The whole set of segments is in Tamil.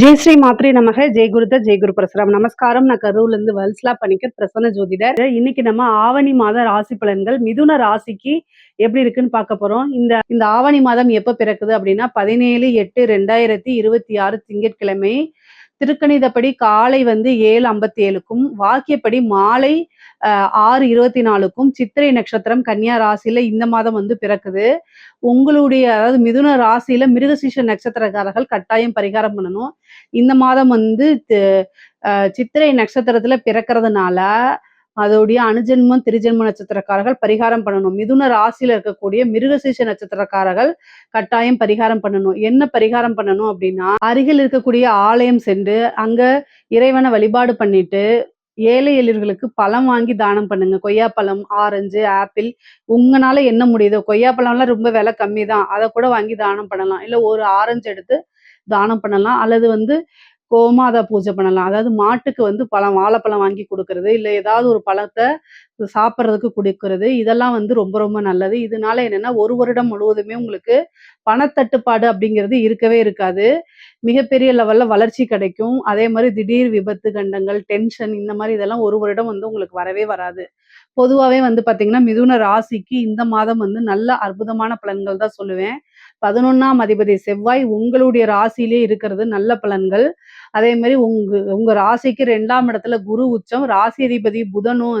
ஜெய் ஸ்ரீ மாத்ரே நமக. ஜெய் குருதத் ஜெய் குரு பரசுராம். நமஸ்காரம். நான் கரூர்ல இருந்து வல்ஸ்லா பணிக்கர் பிரசன்ன ஜோதிடர். இன்னைக்கு நம்ம ஆவணி மாத ராசி பலன்கள் மிதுன ராசிக்கு எப்படி இருக்குன்னு பார்க்க போறோம். இந்த ஆவணி மாதம் எப்ப பிறக்குது அப்படின்னா 17/8/2026 திங்கட்கிழமை. திருக்கணிதப்படி காலை 7:57க்கும் வாக்கியப்படி மாலை 6:24க்கும் சித்திரை நட்சத்திரம் கன்னியா ராசியில இந்த மாதம் பிறக்குது. உங்களுடைய அதாவது மிதுன ராசியில மிருகசீஷ நட்சத்திரக்காரர்கள் கட்டாயம் பரிகாரம் பண்ணணும். இந்த மாதம் சித்திரை நட்சத்திரத்துல பிறக்கிறதுனால அதோடைய அணுஜென்மம் திருஜென்ம நட்சத்திரக்காரர்கள் பரிகாரம் பண்ணணும். மிதுன ராசியில இருக்கக்கூடிய மிருகசீஷ நட்சத்திரக்காரர்கள் கட்டாயம் பரிகாரம் பண்ணணும். என்ன பரிகாரம் பண்ணணும் அப்படின்னா, அருகில் இருக்கக்கூடிய ஆலயம் சென்று அங்க இறைவனை வழிபாடு பண்ணிட்டு ஏழை எளியர்களுக்கு பழம் வாங்கி தானம் பண்ணுங்க. கொய்யாப்பழம், ஆரஞ்சு, ஆப்பிள் உங்களால என்ன முடியுதோ, கொய்யாப்பழம்லாம் ரொம்ப விலை கம்மி தான், அதை கூட வாங்கி தானம் பண்ணலாம். இல்லை ஒரு ஆரஞ்சு எடுத்து தானம் பண்ணலாம். அல்லது கோமாதா பூஜை பண்ணலாம். அதாவது மாட்டுக்கு வாழைப்பழம் வாங்கி கொடுக்கறது, இல்லை ஏதாவது ஒரு பழத்தை சாப்பிட்றதுக்கு கொடுக்கறது, இதெல்லாம் ரொம்ப ரொம்ப நல்லது. இதனால என்னன்னா ஒரு வருடம் முழுவதுமே உங்களுக்கு பணத்தட்டுப்பாடு அப்படிங்கிறது இருக்கவே இருக்காது. மிகப்பெரிய லெவல்ல வளர்ச்சி கிடைக்கும். அதே மாதிரி திடீர் விபத்து கண்டங்கள், டென்ஷன் இந்த மாதிரி இதெல்லாம் ஒரு வருடம் உங்களுக்கு வரவே வராது. பொதுவாவே பார்த்தீங்கன்னா மிதுன ராசிக்கு இந்த மாதம் நல்ல அற்புதமான பலன்கள் தான் சொல்லுவேன். 11ஆம் அதிபதி செவ்வாய் உங்களுடைய ராசியிலே இருக்கிறது நல்ல பலன்கள். அதே மாதிரி உங்க ராசிக்கு 2ஆம் இடத்துல குரு உச்சம், ராசி அதிபதி புதனும்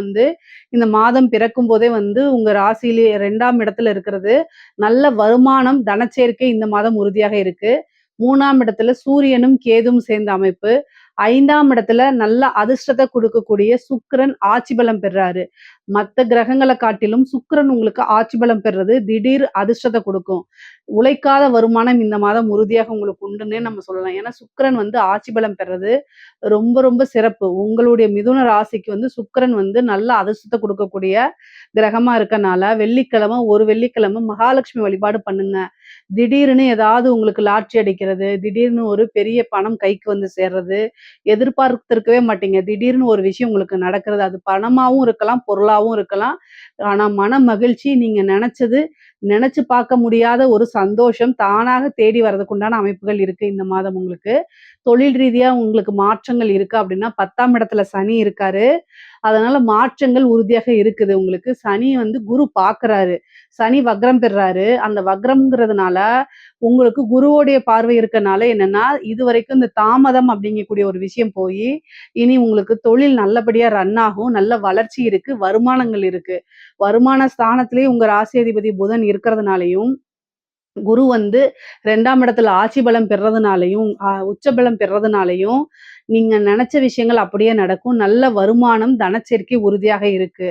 இந்த மாதம் பிறக்கும் போதே உங்க ராசியிலே 2ஆம் இடத்துல இருக்கிறது நல்ல வருமானம், தனச்சேர்க்கை இந்த மாதம் உறுதியாக இருக்கு. 3ஆம் இடத்துல சூரியனும் கேதும் சேர்ந்த அமைப்பு. 5ஆம் இடத்துல நல்ல அதிர்ஷ்டத்தை கொடுக்கக்கூடிய சுக்கிரன் ஆட்சி பலம் பெறாரு. மற்ற கிரகங்களை காட்டிலும் சுக்கிரன் உங்களுக்கு ஆட்சி பலம் பெறுறது திடீர் அதிர்ஷ்டத்தை கொடுக்கும். உழைக்காத வருமானம் இந்த மாதம் உறுதியாக உங்களுக்கு உண்டுன்னே நம்ம சொல்லலாம். ஏன்னா சுக்கிரன் ஆட்சி பலம் பெறது ரொம்ப ரொம்ப சிறப்பு. உங்களுடைய மிதுன ராசிக்கு சுக்கிரன் நல்ல அதிர்ஷ்டத்தை கொடுக்கக்கூடிய கிரகமா இருக்கனால ஒரு வெள்ளிக்கிழமை மகாலட்சுமி வழிபாடு பண்ணுங்க. திடீர்னு ஏதாவது உங்களுக்கு லாட்சி அடிக்கிறது, திடீர்னு ஒரு பெரிய பணம் கைக்கு சேர்றது எதிர்பார்த்திருக்கவே மாட்டீங்க. திடீர்னு ஒரு விஷயம் உங்களுக்கு நடக்கிறது, அது பணமாவும் இருக்கலாம், பொருளாவும் இருக்கலாம். ஆனா மன மகிழ்ச்சி, நீங்க நினைச்சு பார்க்க முடியாத ஒரு சந்தோஷம் தானாக தேடி வர்றதுக்கு உண்டான அமைப்புகள் இருக்கு இந்த மாதம் உங்களுக்கு. தொழில் ரீதியா உங்களுக்கு மாற்றங்கள் இருக்கு அப்படின்னா 10ஆம் இடத்துல சனி இருக்காரு. அதனால மாற்றங்கள் உறுதியாக இருக்குது உங்களுக்கு. சனி குரு பார்க்கறாரு. சனி வக்ரம் பெறாரு. அந்த வக்ரம்ங்கிறதுனால உங்களுக்கு குருவோடைய பார்வை இருக்கனால என்னன்னா, இதுவரைக்கும் இந்த தாமதம் அப்படிங்கக்கூடிய ஒரு விஷயம் போய் இனி உங்களுக்கு தொழில் நல்லபடியா ரன் ஆகும். நல்ல வளர்ச்சி இருக்கு, வருமானங்கள் இருக்கு. வருமான ஸ்தானத்திலேயே உங்க ராசி அதிபதி புதன் இருக்கிறதுனாலையும், குரு 2ஆம் இடத்துல ஆட்சி பலம் பெறதுனாலையும், உச்ச பலம் பெறதுனாலையும் நீங்க நினைச்ச விஷயங்கள் அப்படியே நடக்கும். நல்ல வருமானம், தனச்சேர்க்கை உறுதியாக இருக்கு.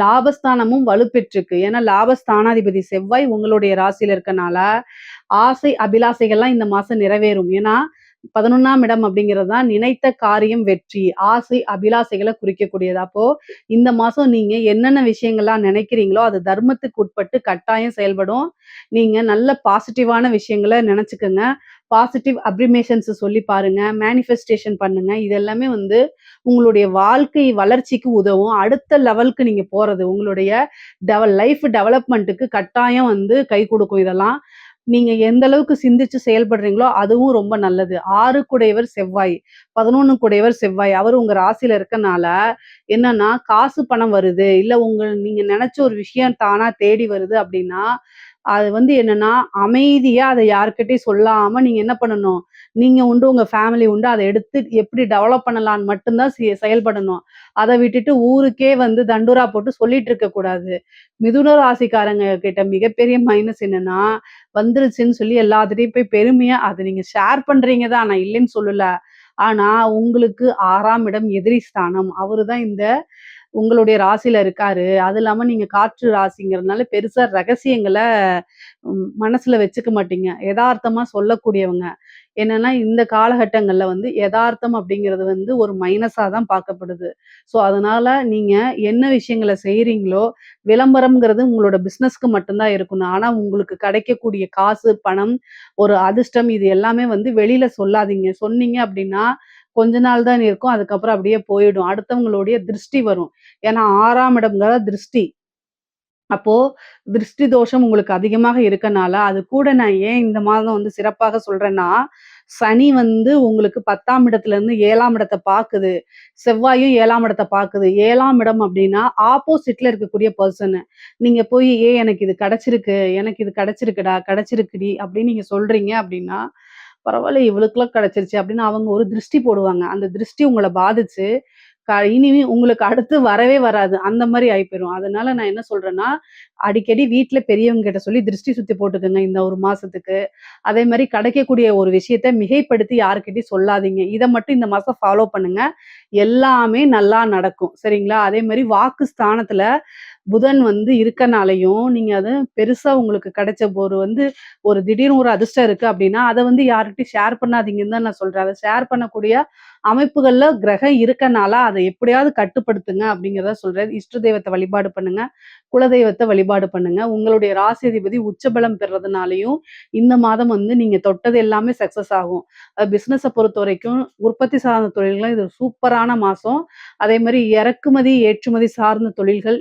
லாபஸ்தானமும் வலுப்பெற்றிருக்கு. ஏன்னா லாபஸ்தானாதிபதி செவ்வாய் உங்களுடைய ராசியில இருக்கனால ஆசை அபிலாசைகள்லாம் இந்த மாசம் நிறைவேறும். ஏன்னா 11ஆம் இடம் அப்படிங்கிறது தான் நினைத்த காரியம் வெற்றி, ஆசை அபிலாசைகளை குறிக்கக்கூடியது. அப்போ இந்த மாசம் நீங்க என்னென்ன விஷயங்கள்லாம் நினைக்கிறீங்களோ அது தர்மத்துக்கு உட்பட்டு கட்டாயம் செயல்படும். நீங்க நல்ல பாசிட்டிவான விஷயங்களை நினைச்சுக்கோங்க. பாசிட்டிவ் அப்ரிமேஷன்ஸ் சொல்லி பாருங்க, மேனிஃபெஸ்டேஷன் பண்ணுங்க. இது எல்லாமே உங்களுடைய வாழ்க்கை வளர்ச்சிக்கு உதவும். அடுத்த லெவலுக்கு நீங்க போறது உங்களுடைய லைஃப் டெவலப்மெண்ட்டுக்கு கட்டாயம் கை கொடுக்கும். இதெல்லாம் நீங்க எந்த அளவுக்கு சிந்திச்சு செயல்படுறீங்களோ அதுவும் ரொம்ப நல்லது. 6 குடையவர் செவ்வாய், 11 குடையவர் செவ்வாய். அவர் உங்க ராசியில இருக்கனால என்னன்னா, காசு பணம் வருது, இல்ல நீங்க நினைச்ச ஒரு விஷயம் தானா தேடி வருது அப்படின்னா, அது என்னன்னா அமைதியா அதை யார்கிட்டயும் சொல்லாம நீங்க என்ன பண்ணணும், நீங்க உண்டு, உங்க ஃபேமிலி உண்டு, அதை எடுத்து எப்படி டெவலப் பண்ணலான்னு மட்டும்தான் செயல்படணும். அதை விட்டுட்டு ஊருக்கே தண்டூரா போட்டு சொல்லிட்டு இருக்க கூடாது. மிதுன ராசிக்காரங்க கிட்ட மிகப்பெரிய மைனஸ் என்னன்னா, வந்துருச்சுன்னு சொல்லி எல்லாத்துட்டையும் போய் பெருமையா அதை நீங்க ஷேர் பண்றீங்க தான், நான் இல்லைன்னு சொல்லல. ஆனா உங்களுக்கு 6ஆம் இடம் எதிரி ஸ்தானம். அவருதான் உங்களுடைய ராசியில இருக்காரு. அது இல்லாம நீங்க காற்று ராசிங்கிறதுனால பெருசா ரகசியங்களை மனசுல வச்சுக்க மாட்டீங்க. எதார்த்தமா சொல்லக்கூடியவங்க. என்னன்னா இந்த காலகட்டங்கள்ல எதார்த்தம் அப்படிங்கிறது ஒரு மைனஸா தான் பார்க்கப்படுது. ஸோ அதனால நீங்க என்ன விஷயங்களை செய்றீங்களோ, விளம்பரம்ங்கிறது உங்களோட பிசினஸ்க்கு மட்டும்தான் இருக்கணும். ஆனா உங்களுக்கு கிடைக்கக்கூடிய காசு, பணம், ஒரு அதிர்ஷ்டம் இது எல்லாமே வெளியில சொல்லாதீங்க. சொன்னீங்க அப்படின்னா கொஞ்ச நாள் தான் இருக்கும். அதுக்கப்புறம் அப்படியே போயிடும். அடுத்தவங்களுடைய திருஷ்டி வரும். ஏன்னா 6ஆம் இடம்ங்கிறது திருஷ்டி. அப்போ திருஷ்டி தோஷம் உங்களுக்கு அதிகமாக இருக்கனால, அது கூட நான் ஏன் இந்த மாதம் சிறப்பாக சொல்றேன்னா, சனி வந்து உங்களுக்கு 10ஆம் இடத்துல இருந்து 7ஆம் இடத்த பாக்குது. செவ்வாயும் 7ஆம் இடத்த பாக்குது. 7ஆம் இடம் அப்படின்னா, ஆப்போசிட்ல இருக்கக்கூடிய பெர்சன். நீங்க போய் எனக்கு இது கிடைச்சிருக்கு. எனக்கு இது கிடைச்சிருக்குடா, கிடைச்சிருக்குடி" அப்படின்னு நீங்க சொல்றீங்க அப்படின்னா, "பரவால்ல இவளுக்கெல்லாம் கிடைச்சிருச்சு" அப்படின்னு அவங்க ஒரு திருஷ்டி போடுவாங்க. அந்த திருஷ்டி உங்கள பாதிச்சு, இனிமே உங்களுக்கு அடுத்து வரவே வராது. அந்த மாரி ஆயி போயிரும். அதனால நான் என்ன சொல்றேன்னா, அடிக்கடி வீட்ல பெரியவங்க கிட்ட சொல்லி திருஷ்டி சுத்தி போட்டுக்கங்க இந்த 1 மாசத்துக்கு. அதே மாரி கிடைக்கக்கூடிய ஒரு விஷயத்த மிகைப்படுத்தி யார்கிட்டயும் சொல்லாதீங்க. இத மட்டும் இந்த மாசம் ஃபாலோ பண்ணுங்க. எல்லாமே நல்லா நடக்கும். சரிங்களா? அதே மாரி வாக்கு ஸ்தானத்துல புதன் வந்து இருக்கனாலயும், நீங்க அத பெருசா உங்களுக்கு கிடைச்ச ஒரு திடீர்னு ஒரு அதிர்ஷ்டம் இருக்கு அப்டின்னா, அத வந்து யார்கிட்டயும் ஷேர் பண்ணாதீங்கன்னு தான் நான் சொல்றேன். அத ஷேர் பண்ணக்கூடிய அமைப்புகள்ல கிரகம் இருக்கனால, அத எப்படியாவது கட்டுப்படுத்துங்க அப்படிங்கிறத சொல்றேன். இஷ்ட தெய்வத்த வழிபாடு பண்ணுங்க. குலதெய்வத்த வழிபாடு பண்ணுங்க. உங்களுடைய ராசி அதிபதி உச்சபலம் பெறதுனாலயும், இந்த மாதம் வந்து நீங்க தொட்டது எல்லாமே சக்சஸ் ஆகும். பிசினஸ பொறுத்தவரைக்கும் உற்பத்தி சார்ந்த தொழில்கள் இது சூப்பரான மாசம். அதே மாரி இறக்குமதி, ஏற்றுமதி சார்ந்த தொழில்கள்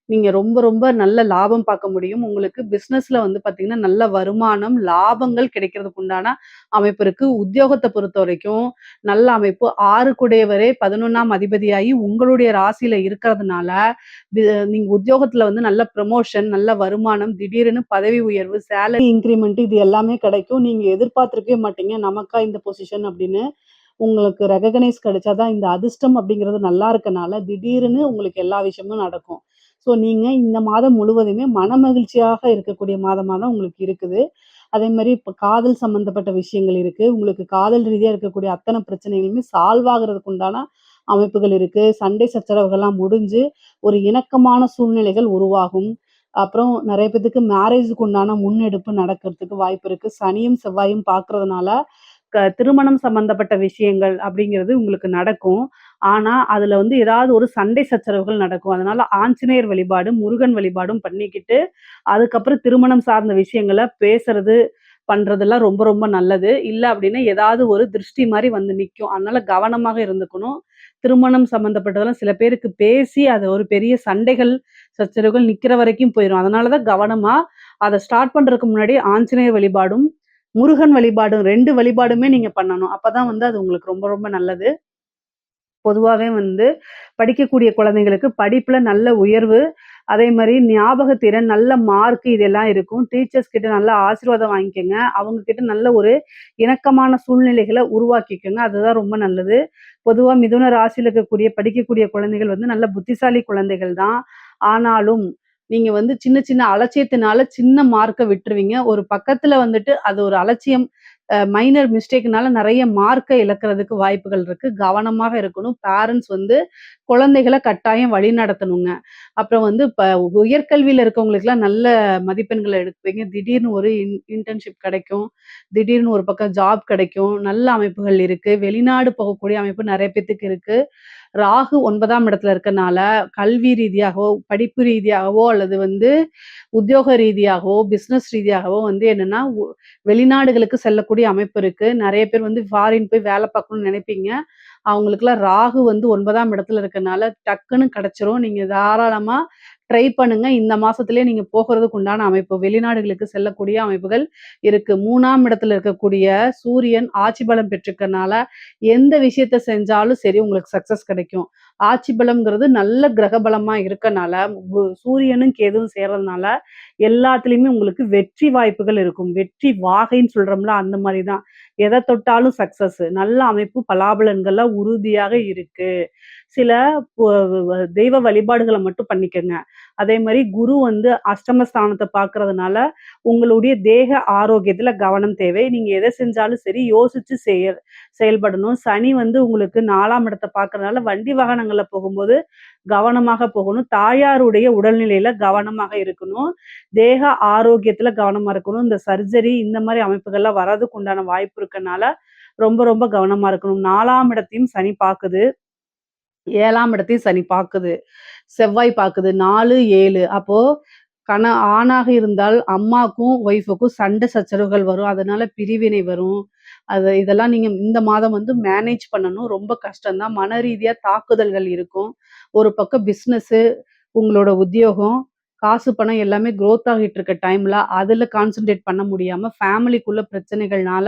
நீங்க ரொம்ப ரொம்ப நல்ல லாபம் பார்க்க முடியும். உங்களுக்கு பிசினஸ்ல வந்து பார்த்தீங்கன்னா, நல்ல வருமானம், லாபங்கள் கிடைக்கிறதுக்கு உண்டான அமைப்பு இருக்கு. உத்தியோகத்த பொறுத்தவரைக்கும் நல்ல அமைப்பு. 6 கூடையவரே 11ஆம் அதிபதியாகி உங்களுடைய ராசியில இருக்கிறதுனால, வி நீங்க உத்தியோகத்துல வந்து நல்ல ப்ரமோஷன், நல்ல வருமானம், திடீர்னு பதவி உயர்வு, சேலரி இன்கிரிமென்ட் இது எல்லாமே கிடைக்கும். நீங்க எதிர்பார்த்திருக்கவே மாட்டீங்க. நமக்கா இந்த பொசிஷன் அப்படின்னு. உங்களுக்கு ரெககனைஸ் கிடைச்சா தான் இந்த அதிர்ஷ்டம் அப்படிங்கிறது நல்லா இருக்கனால, திடீர்னு உங்களுக்கு எல்லா விஷயமும் நடக்கும். ஸோ நீங்க இந்த மாதம் முழுவதுமே மனமகிழ்ச்சியாக இருக்கக்கூடிய மாதமா தான் உங்களுக்கு இருக்குது. அதேமாரி இப்ப காதல் சம்மந்தப்பட்ட விஷயங்கள் இருக்கு. உங்களுக்கு காதல் ரீதியா இருக்கக்கூடிய அத்தன பிரச்சனைகளுமே சால்வ் ஆகுறதுக்கு உண்டான அமைப்புகள் இருக்கு. சண்டை சச்சரவுகள்லாம் முடிஞ்சு, ஒரு இணக்கமான சூழ்நிலைகள் உருவாகும். அப்புறம் நெறைய பேத்துக்கு மேரேஜுக்கு உண்டான முன்னெடுப்பு நடக்கிறதுக்கு வாய்ப்பு இருக்கு. சனியும், செவ்வாயும் பார்க்கறதுனால, திருமணம் சம்மந்தப்பட்ட விஷயங்கள் அப்படிங்கிறது உங்களுக்கு நடக்கும். ஆனா, அதுல வந்து ஏதாவது ஒரு சண்டை சச்சரவுகள் நடக்கும். அதனால ஆஞ்சநேயர் வழிபாடு, முருகன் வழிபாடும் பண்ணிக்கிட்டு, அதுக்கப்புறம் திருமணம் சார்ந்த விஷயங்கள பேசுறது, பண்றதெல்லாம் ரொம்ப ரொம்ப நல்லது. இல்ல அப்டின்னா, ஏதாவது ஒரு திருஷ்டி மாரி வந்து நிக்கும். அதனால கவனமாக இருந்துக்கணும். திருமணம் சம்மந்தப்பட்டதெல்லாம் சில பேருக்கு பேசி, அது ஒரு பெரிய சண்டைகள், சச்சரவுகள் நிக்கிற வரைக்கும் போயிரும். அதனால தான் கவனமா, அத ஸ்டார்ட் பண்றதுக்கு முன்னாடி ஆஞ்சநேயர் வழிபாடும், முருகன் வழிபாடும் 2 வழிபாடுமே நீங்க பண்ணணும். அப்பதான் வந்து அது உங்களுக்கு ரொம்ப ரொம்ப நல்லது. பொதுவாவே வந்து படிக்கக்கூடிய குழந்தைங்களுக்கு படிப்புல நல்ல உயர்வு, அதே மாரி ஞாபகத்திறன், நல்ல மார்க் இதெல்லாம் இருக்கும். டீச்சர்ஸ் கிட்ட நல்ல ஆசீர்வாதம் வாங்கிக்கங்க. அவங்க கிட்ட நல்ல ஒரு இணக்கமான சூழ்நிலைகள உருவாக்கிக்கங்க. அதுதான் ரொம்ப நல்லது. பொதுவா மிதுன ராசியில இருக்கக்கூடிய படிக்கக்கூடிய குழந்தைகள் வந்து நல்ல புத்திசாலி குழந்தைகள் தான். ஆனாலும், நீங்க வந்து சின்ன சின்ன அலட்சியத்தினால சின்ன மார்க்க விட்டுருவீங்க. ஒரு பக்கத்துல வந்துட்டு அது ஒரு அலட்சியம் மைனர் மிஸ்டேக்னால நெறைய மார்க்க இழக்கிறதுக்கு வாய்ப்புகள் இருக்கு. கவனமாக இருக்கணும். பேரண்ட்ஸ் வந்து குழந்தைகள கட்டாயம் வழிநடத்தணுங்க. அப்புறம் வந்து இப்ப உயர்கல்வியில இருக்கவங்களுக்கெல்லாம் நல்ல மதிப்பெண்கள எடுப்பீங்க. திடீர்னு ஒரு இன்டர்ன்ஷிப் கிடைக்கும். திடீர்னு ஒரு பக்கம் ஜாப் கிடைக்கும். நல்ல அமைப்புகள் இருக்கு. வெளிநாடு போகக்கூடிய அமைப்பு நெறைய பேத்துக்கு இருக்கு. ராகு 9ஆம் இடத்துல இருக்கனால, கல்வி ரீதியாகவோ, படிப்பு ரீதியாகவோ அல்லது வந்து உத்தியோக ரீதியாகவோ, பிசினஸ் ரீதியாகவோ வந்து என்னன்னா, வெளிநாடுகளுக்கு செல்லக்கூடிய அமைப்பு இருக்கு. நெறைய பேர் வந்து ஃபாரின் போய் வேல பார்க்கணும்னு நெனைப்பீங்க. அவங்களுக்கெல்லாம் ராகு வந்து 9ஆம் இடத்துல இருக்கனால டக்குன்னு கிடைச்சிரும். நீங்க தாராளமா ட்ரை பண்ணுங்க. இந்த மாசத்திலேயே நீங்க போகுறதுக்கு உண்டான அமைப்பு. வெளிநாடுகளுக்கு செல்லக்கூடிய அமைப்புகள் இருக்கு. 3ஆம் இடத்துல இருக்கக்கூடிய சூரியன் ஆட்சி பலம் பெற்றிருக்கனால, எந்த விஷயத்த செஞ்சாலும் சரி உங்களுக்கு சக்சஸ் கிடைக்கும். ஆட்சி பலம்ங்கிறது நல்ல கிரக பலமா இருக்கனால, சூரியனும் கேதுவும் சேர்றதுனால, எல்லாத்துலயுமே உங்களுக்கு வெற்றி வாய்ப்புகள் இருக்கும். வெற்றி வாகைன்னு சொல்றோம்ல, அந்த மாரி தான். எத தொட்டாலும் சக்சஸ். நல்ல அமைப்பு பலாபலன்கள்லாம் உறுதியாக இருக்கு. சில பொ தெய்வ வழிபாடுகள மட்டும் பண்ணிக்கங்க. அதே மாரி குரு வந்து அஷ்டமஸ்தானத்த பார்க்கறதுனால, உங்களுடைய தேக ஆரோக்கியத்துல கவனம் தேவை. நீங்க எத செஞ்சாலும் சரி யோசிச்சு செயல்படணும். சனி வந்து உங்களுக்கு 4ஆம் இடத்த பார்க்கறதுனால, வண்டி வாகனங்கள்ல போகும்போது கவனமாக போகணும். தாயாருடைய உடல்நிலையில கவனமாக இருக்கணும். தேக ஆரோக்கியத்துல கவனமா இருக்கணும். இந்த சர்ஜரி இந்த மாரி அமைப்புகள்லாம் வர்றதுக்கு உண்டான வாய்ப்பு இருக்கனால, ரொம்ப ரொம்ப கவனமா இருக்கணும். 4ஆம் இடத்தையும் சனி பாக்குது. 7ஆம் இடத்தையும் சனி பாக்குது. செவ்வாய் பாக்குது. 4, 7 அப்போ ஆணாக இருந்தால் அம்மாக்கும், ஒய்ஃப்க்கும் சண்டை சச்சரவுகள் வரும். அதனால பிரிவினை வரும். இதெல்லாம் நீங்க இந்த மாதம் வந்து மேனேஜ் பண்ணணும். ரொம்ப கஷ்டம் தான். மன ரீதியா தாக்குதல்கள் இருக்கும். ஒரு பக்கம் பிசினஸு, உங்களோட உத்தியோகம், காசு, பணம் எல்லாமே குரோத் ஆகிட்டு இருக்க டைம்ல, அதுல கான்சன்ட்ரேட் பண்ண முடியாம, ஃபேமிலிக்குள்ள பிரச்சனைகள்னால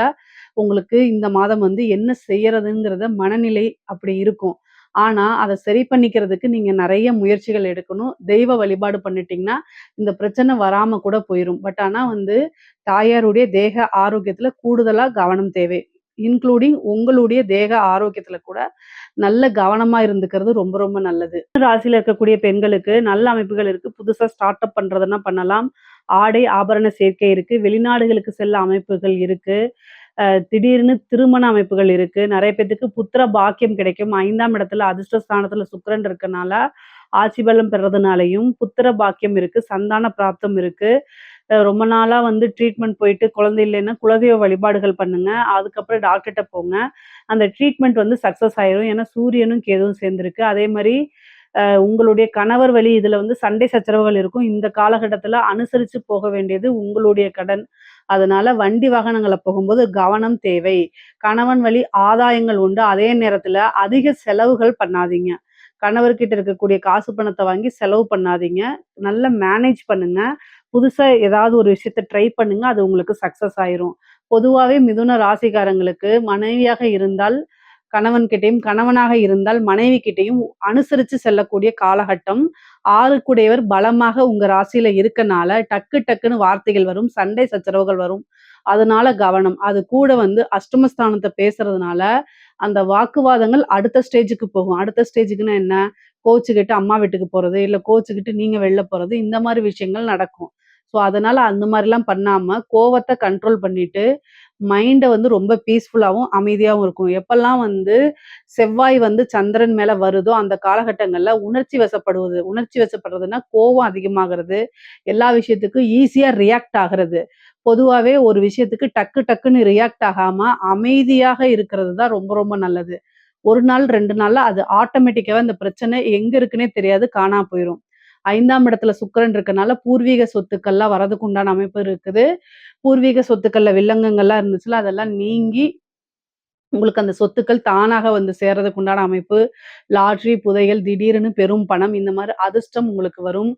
உங்களுக்கு இந்த மாதம் வந்து என்ன செய்யறதுங்கிறத மனநிலை அப்படி இருக்கும். ஆனா, அத சரி பண்ணிக்கிறதுக்கு நீங்க நெறைய முயற்சிகள் எடுக்கணும். தெய்வ வழிபாடு பண்ணிட்டீங்கன்னா, இந்த பிரச்சனை வராம கூட போயிரும். ஆனா வந்து தாயாருடைய தேக ஆரோக்கியத்துல கூடுதலா கவனம் தேவை. இன்க்ளூடிங் உங்களுடைய தேக ஆரோக்கியத்துல கூட நல்ல கவனமா இருந்துக்கிறது ரொம்ப ரொம்ப நல்லது. ராசியில இருக்கக்கூடிய பெண்களுக்கு நல்ல அமைப்புகள் இருக்கு. புதுசா ஸ்டார்ட் அப் பண்றதுன்னா பண்ணலாம். ஆடை, ஆபரண சேர்க்கை இருக்கு. வெளிநாடுகளுக்கு செல்ல அமைப்புகள் இருக்கு. திடீர்னு திருமண அமைப்புகள் இருக்கு. நெறைய பேத்துக்கு புத்திர பாக்கியம் கிடைக்கும். 5ஆம் இடத்துல அதிர்ஷ்ட ஸ்தானத்துல சுக்கிரன் இருக்கனால, ஆட்சி பலம் பெறதுனாலயும் புத்திர பாக்கியம் இருக்கு. சந்தான பிராப்தம் இருக்கு. ரொம்ப நாளா வந்து ட்ரீட்மெண்ட் போயிட்டு குழந்தை இல்லைன்னா, குலதெய்வ வழிபாடுகள் பண்ணுங்க. அதுக்கப்புறம் டாக்டர்ட்ட போங்க. அந்த ட்ரீட்மெண்ட் வந்து சக்சஸ் ஆயிரும். ஏன்னா சூரியனும், கேதுவும் சேர்ந்திருக்கு. அதே மாரி உங்களுடைய கணவர் வழி இதுல வந்து சண்டை சச்சரவுகள் இருக்கும். இந்த காலகட்டத்துல அனுசரிச்சு போக வேண்டியது உங்களுடைய கடன். அதனால வண்டி வாகனங்கள்ல போகும்போது கவனம் தேவை. கணவன் வழி ஆதாயங்கள் உண்டு. அதே நேரத்துல அதிக செலவுகள் பண்ணாதீங்க. கணவர்கிட்ட இருக்கக்கூடிய காசு பணத்த வாங்கி செலவு பண்ணாதீங்க. நல்லா மேனேஜ் பண்ணுங்க. புதுசா ஏதாவது ஒரு விஷயத்த ட்ரை பண்ணுங்க. அது உங்களுக்கு சக்சஸ் ஆயிரும். பொதுவாவே மிதுன ராசிக்காரங்களுக்கு மனைவியாக இருந்தால் கணவன்கிட்டயும், கணவனாக இருந்தால் மனைவி கிட்டயும் அனுசரிச்சு செல்லக்கூடிய காலகட்டம். 6க்குடையவர் பலமாக உங்க ராசியில இருக்கனால, டக்கு டக்குன்னு வார்த்தைகள் வரும். சண்டை சச்சரவுகள் வரும். அதனால கவனம். அது கூட வந்து அஷ்டமஸ்தானத்த பேசுறதுனால, அந்த வாக்குவாதங்கள் அடுத்த ஸ்டேஜுக்கு போகும். அடுத்த ஸ்டேஜுக்குன்னா என்ன? கோச்சுக்கிட்டு அம்மா வீட்டுக்கு போறது, இல்ல கோச்சுக்கிட்டு நீங்க வெளில போறது, இந்த மாரி விஷயங்கள் நடக்கும். அதனால அந்த மாரிலாம் பண்ணாம, கோவத்த கண்ட்ரோல் பண்ணிட்டு, மைண்ட வந்து ரொம்ப பீஸ்ஃபுல்லாவும், அமைதியாவும் இருக்கும். எப்பல்லாம் வந்து செவ்வாய் வந்து சந்திரன் மேல வருதோ, அந்த காலகட்டங்கள்ல உணர்ச்சி வசப்படுவது. உணர்ச்சி வசப்படுறதுன்னா, கோவம் அதிகமாகுறது, எல்லா விஷயத்துக்கும் ஈஸியா ரியாக்ட் ஆகுறது. பொதுவாவே ஒரு விஷயத்துக்கு டக்கு டக்குன்னு ரியாக்ட் ஆகாம, அமைதியாக இருக்கிறது தான் ரொம்ப ரொம்ப நல்லது. 1 நாள், 2 நாள்ல அது ஆட்டோமேட்டிக்காவே அந்த பிரச்சனை எங்க இருக்குன்னே தெரியாது. காணாம போயிரும். 5ஆம் இடத்துல சுக்கிரன் இருக்கனால பூர்வீக சொத்துக்கள்லாம் வரதுக்கு உண்டான அமைப்பு இருக்குது. பூர்வீக சொத்துக்கள்ல வில்லங்கங்கள்லாம் இருந்துச்சுல்ல, அதெல்லாம் நீங்கி உங்களுக்கு அந்த சொத்துக்கள் தானாக வந்து சேர்றதுக்கு உண்டான அமைப்பு. லாட்டரி, புதையல், திடீர்னு பெரும் பணம் இந்த மாரி அதிர்ஷ்டம் உங்களுக்கு வரும்.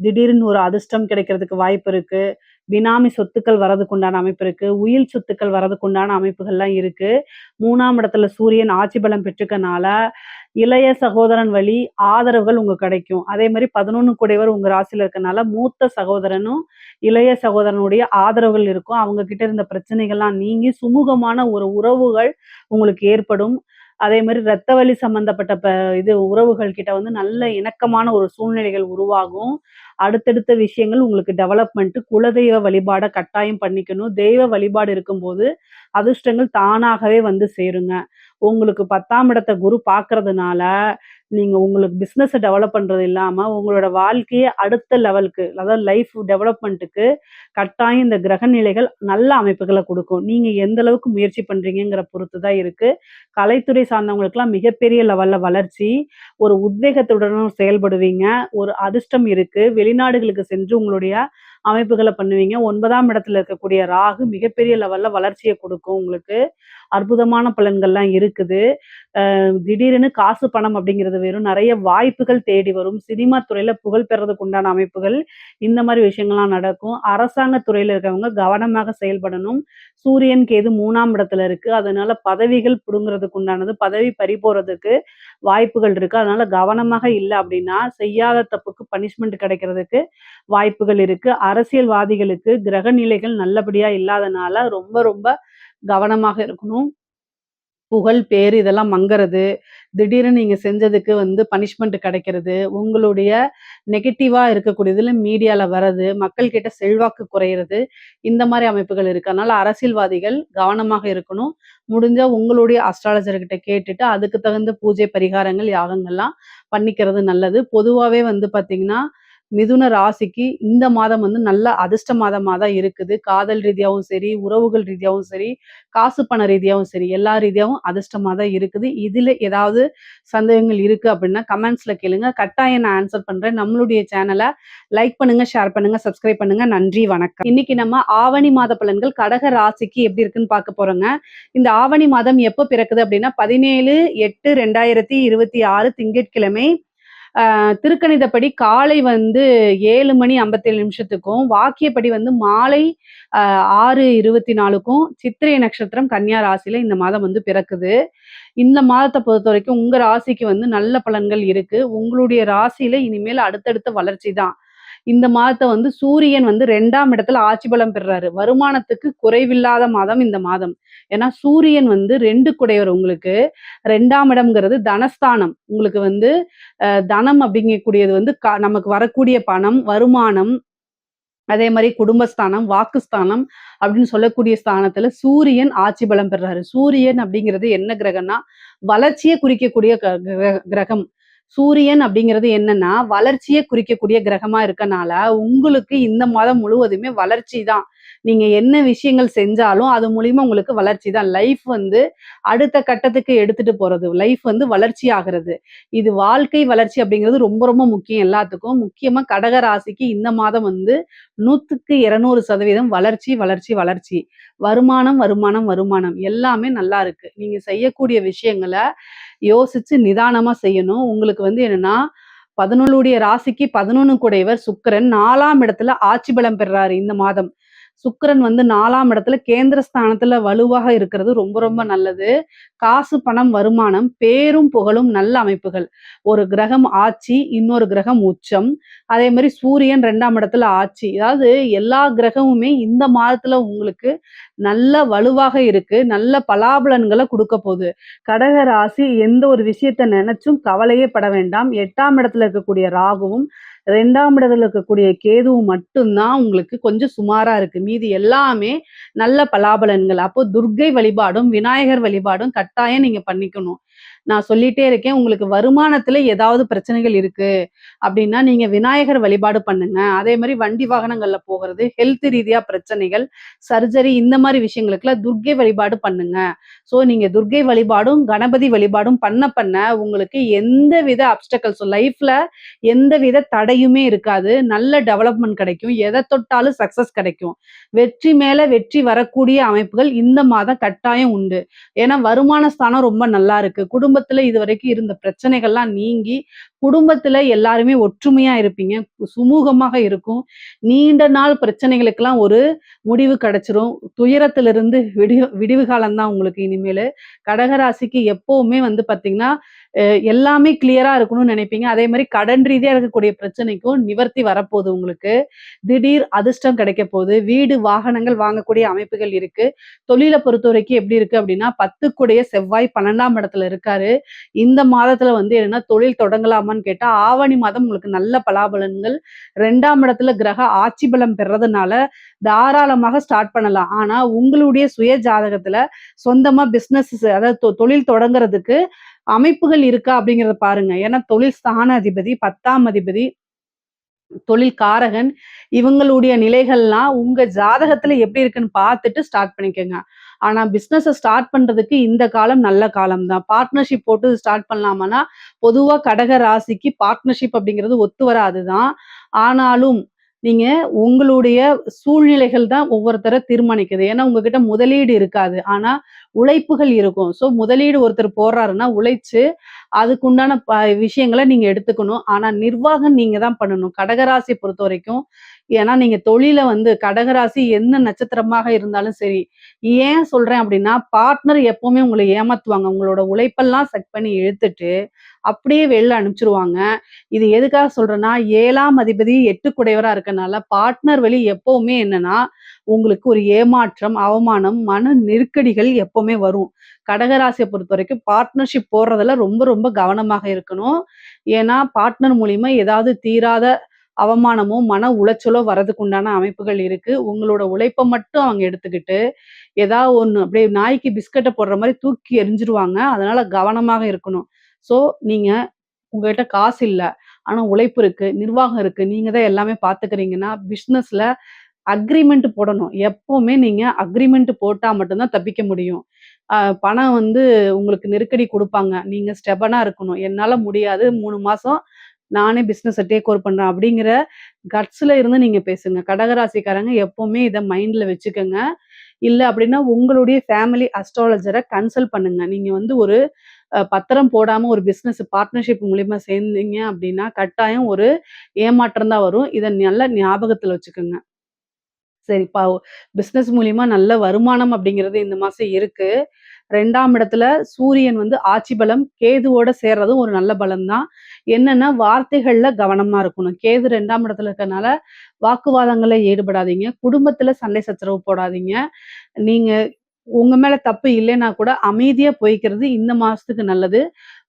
திடீர்னு ஒரு அதிர்ஷ்டம் கிடைக்கிறதுக்கு வாய்ப்பு இருக்கு. பினாமி சொத்துக்கள் வரதுக்கு உண்டான அமைப்பு இருக்கு. உயில் சொத்துக்கள் வரதுக்கு உண்டான அமைப்புகள்லாம் இருக்கு. 3ஆம் இடத்துல சூரியன் ஆட்சி பலம் பெற்றுக்கனால, இளைய சகோதரன் வழி ஆதரவுகள் உங்க கிடைக்கும். அதே மாரி 11 கூடையவர் உங்க ராசியில இருக்கனால, மூத்த சகோதரனும், இளைய சகோதரனுடைய ஆதரவுகள் இருக்கும். அவங்க கிட்ட இருந்த பிரச்சனைகள்லாம் நீங்கி, சுமூகமான ஒரு உறவுகள் உங்களுக்கு ஏற்படும். அதே மாரி ரத்த வலி சம்மந்தப்பட்ட இது உறவுகள் கிட்ட வந்து நல்ல இணக்கமான ஒரு சூழ்நிலைகள் உருவாகும். அடுத்தடுத்த விஷயங்கள் உங்களுக்கு டெவலப்மெண்ட். குலதெய்வ வழிபாட கட்டாயம் பண்ணிக்கணும். தெய்வ வழிபாடு இருக்கும்போது, அதிர்ஷ்டங்கள் தானாகவே வந்து சேருங்க. உங்களுக்கு 10ஆம் இடத்த குரு பார்க்கறதுனால, நீங்க உங்களுக்கு பிசினஸ டெவலப் பண்றது இல்லாம, உங்களோட வாழ்க்கைய அடுத்த லெவலுக்கு, அதாவது லைஃப் டெவலப்மென்ட்க்கு கட்டாயம் இந்த கிரக நிலைகள் நல்ல அமைப்புகள குடுக்கும். நீங்க எந்த அளவுக்கு முயற்சி பண்றீங்கங்கிற பொறுத்து தான் இருக்கு. கலைத்துறை சார்ந்தவங்களுக்கெல்லாம் மிகப்பெரிய லெவல்ல வளர்ச்சி. ஒரு உத்வேகத்துடனும் செயல்படுவீங்க. ஒரு அதிர்ஷ்டம் இருக்கு. வெளிநாடுகளுக்கு சென்று உங்களுடைய அமைப்புகள பண்ணுவீங்க. 9ஆம் இடத்துல இருக்கக்கூடிய ராகு மிகப்பெரிய லெவல்ல வளர்ச்சிய குடுக்கும் உங்களுக்கு. அற்புதமான பலன்கள்லாம் இருக்குது. திடீரென காசு, பணம் அப்படிங்கிறது வெறும் நெறைய வாய்ப்புகள் தேடி வரும். சினிமா துறையில புகழ் பெறதுக்கு உண்டான அமைப்புகள், இந்த மாரி விஷயங்கள்லாம் நடக்கும். அரசாங்க துறையில இருக்கவங்க கவனமாக செயல்படணும். சூரியன், கேது 3ஆம் இடத்துல இருக்கு. அதனால பதவிகள் புடுங்குறதுக்கு உண்டானது, பதவி பறிபோறதுக்கு வாய்ப்புகள் இருக்கு. அதனால கவனமாக இல்ல அப்படின்னா, செய்யாத தப்புக்கு பனிஷ்மென்ட் கிடைக்கிறதுக்கு வாய்ப்புகள் இருக்கு. அரசியல்வாதிகளுக்கு கிரக நிலைகள் நல்லபடியா இல்லாதனால ரொம்ப ரொம்ப கவனமாக இருக்கணும். புகழ், பேரு இதெல்லாம் மங்கறது, திடீர்னு நீங்க செஞ்சதுக்கு வந்து பனிஷ்மென்ட் கிடைக்கிறது, உங்களுடைய நெகட்டிவா இருக்கக்கூடியதுல மீடியால வர்றது, மக்கள் கிட்ட செல்வாக்கு குறையிறது, இந்த மாரி அமைப்புகள் இருக்கு. அதனால அரசியல்வாதிகள் கவனமாக இருக்கணும். முடிஞ்சா உங்களுடைய அஸ்ட்ராலஜர் கிட்ட கேட்டுட்டு, அதுக்கு தகுந்த பூஜை பரிகாரங்கள், யாகங்கள்லாம் பண்ணிக்கிறது நல்லது. பொதுவாவே வந்து பார்த்தீங்கன்னா, மிதுன ராசிக்கு இந்த மாதம் வந்து நல்ல அதிர்ஷ்ட மாதமா தான் இருக்குது. காதல் ரீதியாவும் சரி, உறவுகள் ரீதியாவும் சரி, காசு பண ரீதியாவும் சரி, எல்லா ரீதியாவும் அதிர்ஷ்டமா தான் இருக்குது. இதுல ஏதாவது சந்தேகங்கள் இருக்கு அப்படின்னா கமெண்ட்ஸ்ல கேளுங்க. கட்டாயம் நான் ஆன்சர் பண்றேன். நம்மளுடைய சேனல லைக் பண்ணுங்க, ஷேர் பண்ணுங்க, சப்ஸ்கிரைப் பண்ணுங்க. நன்றி, வணக்கம். இன்னைக்கு நம்ம ஆவணி மாத பலன்கள் கடக ராசிக்கு எப்படி இருக்குன்னு பார்க்க போறோங்க. இந்த ஆவணி மாதம் எப்ப பிறக்குது அப்படின்னா 17/8/2026 திங்கட்கிழமை திருக்கணிதப்படி காலை வந்து 7 மணி 57 நிமிஷத்துக்கும், வாக்கியப்படி வந்து மாலை 6:24க்கும் சித்திரை நட்சத்திரம் கன்னியா ராசியில இந்த மாதம் வந்து பிறக்குது. இந்த மாதத்த பொறுத்தவரைக்கும் உங்க ராசிக்கு வந்து நல்ல பலன்கள் இருக்கு. உங்களுடைய ராசியில இனிமேல் அடுத்தடுத்த வளர்ச்சி தான். இந்த மாதத்த வந்து சூரியன் வந்து 2ஆம் இடத்துல ஆட்சி பலம் பெறுறாரு. வருமானத்துக்கு குறைவில்லாத மாதம் இந்த மாதம். ஏன்னா சூரியன் வந்து 2 குடையவர் உங்களுக்கு. 2ஆம் இடம்ங்கிறது தனஸ்தானம். உங்களுக்கு வந்து தனம் அப்படிங்கக்கூடியது வந்து நமக்கு வரக்கூடிய பணம், வருமானம், அதே மாரி குடும்பஸ்தானம், வாக்குஸ்தானம் அப்படின்னு சொல்லக்கூடிய ஸ்தானத்துல சூரியன் ஆட்சி பலம் பெறுறாரு. சூரியன் அப்படிங்கிறது என்ன கிரகம்னா, வளர்ச்சிய குறிக்கக்கூடிய கிரகம். சூரியன் அப்படிங்கிறது என்னன்னா, வளர்ச்சிய குறிக்கக்கூடிய கிரகமா இருக்கனால, உங்களுக்கு இந்த மாதம் முழுவதுமே வளர்ச்சி தான். நீங்க என்ன விஷயங்கள் செஞ்சாலும், அது மூலியமா உங்களுக்கு வளர்ச்சி தான். லைஃப் வந்து அடுத்த கட்டத்துக்கு எடுத்துட்டு போறது. லைஃப் வந்து வளர்ச்சி ஆகுறது. இது வாழ்க்கை வளர்ச்சி அப்படிங்கிறது ரொம்ப ரொம்ப முக்கியம் எல்லாத்துக்கும். முக்கியமா கடக ராசிக்கு இந்த மாதம் வந்து 100க்கு 200% வளர்ச்சி, வளர்ச்சி, வளர்ச்சி. வருமானம், வருமானம், வருமானம் எல்லாமே நல்லா இருக்கு. நீங்க செய்யக்கூடிய விஷயங்கள யோசிச்சு நிதானமா செய்யணும். உங்களுக்கு வந்து என்னன்னா, 11 ராசிக்கு 11 குடையவர் சுக்கிரன் 4ஆம் இடத்துல ஆட்சி பலம் பெறுறாரு இந்த மாதம். சுக்கிரன் வந்து 4ஆம் இடத்துல கேந்திர ஸ்தானத்துல வலுவாக இருக்கிறது ரொம்ப ரொம்ப நல்லது. காசு, பணம், வருமானம், பேரும் புகழும் நல்ல அமைப்புகள். ஒரு கிரகம் ஆட்சி, இன்னொரு கிரகம் உச்சம். அதே மாரி சூரியன் 2ஆம் இடத்துல ஆட்சி. அதாவது எல்லா கிரகமுமே இந்த மாதத்துல உங்களுக்கு நல்ல வலுவாக இருக்கு. நல்ல பலாபலன்கள குடுக்க போது. கடக ராசி எந்த ஒரு விஷயத்த நினைச்சும் கவலையே பட வேண்டாம். 8ஆம் இடத்துல இருக்கக்கூடிய ராகுவும், 2ஆம் இடத்துல இருக்கக்கூடிய கேதுவும் மட்டும் தான் உங்களுக்கு கொஞ்சம் சுமாரா இருக்கு. மீதி எல்லாமே நல்ல பலாபலன்கள். அப்போ துர்க்கை வழிபாடும், விநாயகர் வழிபாடும் கட்டாயம் நீங்க பண்ணிக்கணும். நான் சொல்லிட்டே இருக்கேன். உங்களுக்கு வருமானத்துல ஏதாவது பிரச்சனைகள் இருக்கு அப்படின்னா, நீங்க விநாயகர் வழிபாடு பண்ணுங்க. அதே மாரி வண்டி வாகனங்கள்ல போறது, ஹெல்த் ரீதியா பிரச்சனைகள், சர்ஜரி இந்த மாரி விஷயங்களுக்குலாம் துர்க்கை வழிபாடு பண்ணுங்க. ஸோ நீங்க துர்க்கை வழிபாடும், கணபதி வழிபாடும் பண்ண பண்ண உங்களுக்கு எந்தவித அப்ஸ்டக்கிள்ஸ் லைஃப்ல எந்தவித தடையுமே இருக்காது. நல்ல டெவலப்மென்ட் கிடைக்கும். எத தொட்டாலும் சக்சஸ் கிடைக்கும். வெற்றி மேல வெற்றி வரக்கூடிய அமைப்புகள் இந்த மாதம் கட்டாயம் உண்டு. ஏன்னா வருமான ஸ்தானம் ரொம்ப நல்லா இருக்கு. குடும்பத்துல இதுவரைக்கும் இருந்த பிரச்சனைகள்லாம் நீங்கி, குடும்பத்துல எல்லாருமே ஒற்றுமையா இருப்பீங்க. சுமூகமாக இருக்கும். நீண்ட நாள் பிரச்சனைகளுக்கெல்லாம் ஒரு முடிவு கிடைச்சிரும். துயரத்திலிருந்து விடிவு காலம் தான் உங்களுக்கு இனிமேலு. கடகராசிக்கு எப்பவுமே வந்து பார்த்தீங்கன்னா, எல்லாமே கிளியரா இருக்கணும்னு நினைப்பீங்க. அதே மாரி கடன் ரீதியா இருக்கக்கூடிய பிரச்சனைக்கும் நிவர்த்தி வரப்போது உங்களுக்கு. திடீர் அதிர்ஷ்டம் கிடைக்க போது. வீடு, வாகனங்கள் வாங்கக்கூடிய அமைப்புகள் இருக்கு. தொழில பொறுத்தவரைக்கும் எப்படி இருக்கு அப்படின்னா, 10க்குடைய செவ்வாய் 12ஆம் இடத்துல இருக்காரு. இந்த மாதத்துல வந்து என்னன்னா, தொழில் தொடங்கலாமான்னு கேட்டா, ஆவணி மாதம் உங்களுக்கு நல்ல பலாபலன்கள். 2ஆம் இடத்துல கிரக ஆட்சி பலம் பெறதுனால, தாராளமாக ஸ்டார்ட் பண்ணலாம். ஆனா, உங்களுடைய சுய ஜாதகத்துல சொந்தமா பிசினஸ் அதாவது தொழில் தொடங்குறதுக்கு அமைப்புகள் இருக்கா அப்படிங்கிறத பாருங்க. ஏன்னா தொழில் ஸ்தான அதிபதி, 10ஆம் அதிபதி, தொழில் காரகன் இவங்களுடைய நிலைகள்லாம் உங்க ஜாதகத்துல எப்படி இருக்குன்னு பார்த்துட்டு ஸ்டார்ட் பண்ணிக்கங்க. ஆனா பிசினஸ ஸ்டார்ட் பண்றதுக்கு இந்த காலம் நல்ல காலம் தான். பார்ட்னர்ஷிப் போட்டு ஸ்டார்ட் பண்ணலாமான்னா, பொதுவா கடக ராசிக்கு பார்ட்னர்ஷிப் அப்படிங்கிறது ஒத்து வராது தான். ஆனாலும் நீங்க உங்களுடைய சூழ்நிலைகள் தான் ஒவ்வொருத்தர தீர்மானிக்குது. ஏன்னா உங்ககிட்ட முதலீடு இருக்காது. ஆனா உழைப்புகள் இருக்கும். ஸோ முதலீடு ஒருத்தர் போடுறாருன்னா உழைச்சு அதுக்குண்டான விஷயங்கள நீங்க எடுத்துக்கணும். ஆனா நிர்வாகம் நீங்க தான் பண்ணணும். கடகராசிய பொறுத்தவரைக்கும். ஏன்னா நீங்க தொழில வந்து கடகராசி என்ன நட்சத்திரமாக இருந்தாலும் சரி. ஏன் சொல்றேன் அப்படின்னா, பார்ட்னர் எப்பவுமே உங்கள ஏமாத்துவாங்க. உங்களோட உழைப்பெல்லாம் செக் பண்ணி இழுத்துட்டு, அப்படியே வெளில அனுப்பிச்சுருவாங்க. இது எதுக்காக சொல்றேன்னா, 7ஆம் அதிபதி 8 குடையவரா இருக்கனால, பார்ட்னர் வழி எப்பவுமே என்னன்னா, உங்களுக்கு ஒரு ஏமாற்றம், அவமானம், மன நெருக்கடிகள் எப்பவுமே வரும். கடகராசிய பொறுத்தவரைக்கும் பார்ட்னர்ஷிப் போடுறதுல ரொம்ப ரொம்ப கவனமாக இருக்கணும். ஏன்னா, பார்ட்னர் மூலியமா ஏதாவது தீராத அவமானமோ, மன உளைச்சலோ வரதுக்கு உண்டான அமைப்புகள் இருக்கு. உங்களோட உழைப்ப மட்டும் அவங்க எடுத்துக்கிட்டு, ஒண்ணு அப்படியே நாய்க்கு பிஸ்கட்ட போடுற மாரி தூக்கி எறிஞ்சிருவாங்க. அதனால கவனமாக இருக்கணும். ஸோ, நீங்க உங்ககிட்ட காசு இல்ல. ஆனா உழைப்பு இருக்கு, நிர்வாகம் இருக்கு. நீங்க தான் எல்லாமே பார்த்துக்கிறீங்கன்னா, பிசினஸ்ல அக்ரீமெண்ட் போடணும். எப்பவுமே நீங்க அக்ரீமெண்ட் போட்டா மட்டும் தான் தப்பிக்க முடியும். பணம் வந்து உங்களுக்கு நெருக்கடி குடுப்பாங்க. நீங்க ஸ்டெபனா இருக்கணும். என்னால முடியாது 3 மாசம் நானே பிசினஸ டேக் ஓவர் பண்றேன் அப்படிங்கிற கட்ஸ்ல இருந்து நீங்க பேசுங்க. கடகராசிக்காரங்க எப்பவுமே இத மைண்ட்ல வச்சுக்கங்க. இல்ல அப்படின்னா உங்களுடைய ஃபேமிலி அஸ்ட்ராலஜர கன்சல்ட் பண்ணுங்க. நீங்க வந்து ஒரு பத்திரம் போடாம ஒரு பிசினஸ் பார்ட்னர்ஷிப் மூலியமா சேர்ந்தீங்க அப்படின்னா, கட்டாயம் ஒரு ஏமாற்றம் தான் வரும். இத நல்லா ஞாபகத்துல வச்சுக்கங்க. சரி பிசினஸ் மூலியமா நல்ல வருமானம் அப்படிங்கிறது இந்த மாசம் இருக்கு. 2ஆம் இடத்துல சூரியன் வந்து ஆட்சி பலம், கேதுவோட சேர்றதும் ஒரு நல்ல பலம் தான். என்னன்னா, வார்த்தைகள்ல கவனமா இருக்கணும். கேது 2ஆம் இடத்துல இருக்கனால, வாக்குவாதங்கள்ல ஈடுபடாதீங்க. குடும்பத்துல சண்டை சச்சரவு போடாதீங்க. நீங்க உங்க மேல தப்பு இல்லைன்னா கூட அமைதியா போய்க்கிறது இந்த மாசத்துக்கு நல்லது.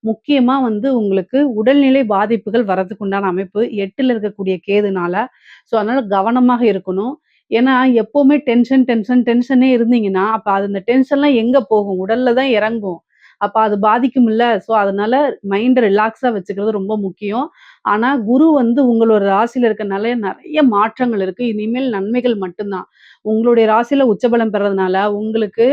முக்கியமா வந்து உங்களுக்கு உடல்நிலை பாதிப்புகள் வரதுக்கு உண்டான அமைப்பு 8ல இருக்கக்கூடிய கேதுனால. ஸோ, அதனால கவனமாக இருக்கணும். ஏன்னா, எப்பவுமே டென்ஷனே இருந்தீங்கன்னா, அப்ப அது அந்த டென்ஷன்லாம் எங்க போகும்? உடல்ல தான் இறங்கும். அப்ப அது பாதிக்கும்ல. ஸோ, அதனால மைண்ட ரிலாக்ஸா வச்சுக்கிறது ரொம்ப முக்கியம். ஆனா, குரு வந்து உங்களோட ராசியில இருக்கனால நெறைய மாற்றங்கள் இருக்கு. இனிமேல் நன்மைகள் மட்டும் தான். உங்களுடைய ராசியில உச்சபலம் பெறதுனால, உங்களுக்கு